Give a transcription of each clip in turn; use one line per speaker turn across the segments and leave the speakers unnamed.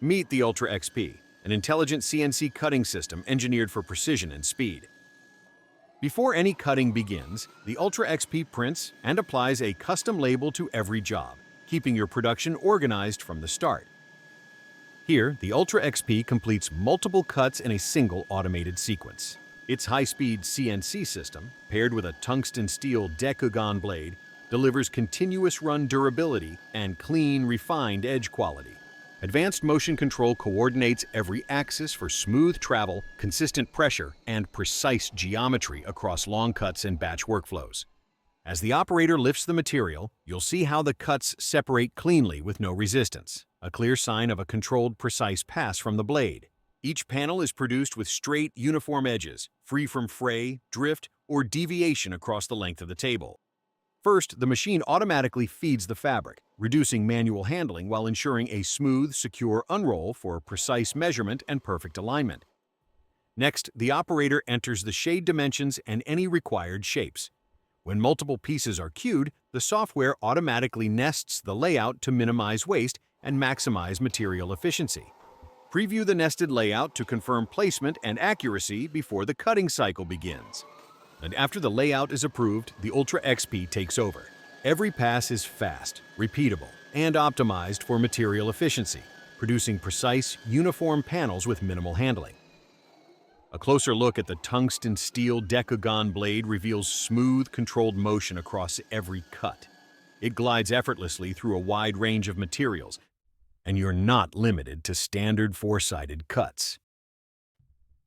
Meet the Ultra XP, an intelligent CNC cutting system engineered for precision and speed. Before any cutting begins, the Ultra XP prints and applies a custom label to every job, keeping your production organized from the start. Here, the Ultra XP completes multiple cuts in a single automated sequence. Its high-speed CNC system, paired with a tungsten steel Decagon blade, delivers continuous run durability and clean, refined edge quality. Advanced motion control coordinates every axis for smooth travel, consistent pressure, and precise geometry across long cuts and batch workflows. As the operator lifts the material, you'll see how the cuts separate cleanly with no resistance, a clear sign of a controlled, precise pass from the blade. Each panel is produced with straight, uniform edges, free from fray, drift, or deviation across the length of the table. First, the machine automatically feeds the fabric, reducing manual handling while ensuring a smooth, secure unroll for precise measurement and perfect alignment. Next, the operator enters the shade dimensions and any required shapes. When multiple pieces are queued, the software automatically nests the layout to minimize waste and maximize material efficiency. Preview the nested layout to confirm placement and accuracy before the cutting cycle begins. And after the layout is approved, the Ultra XP takes over. Every pass is fast, repeatable, and optimized for material efficiency, producing precise, uniform panels with minimal handling. A closer look at the tungsten steel Decagon blade reveals smooth, controlled motion across every cut. It glides effortlessly through a wide range of materials, and you're not limited to standard four-sided cuts.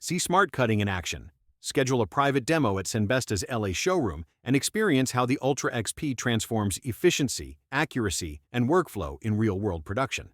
See smart cutting in action. Schedule a private demo at Senbesta's LA showroom and experience how the Ultra XP transforms efficiency, accuracy, and workflow in real-world production.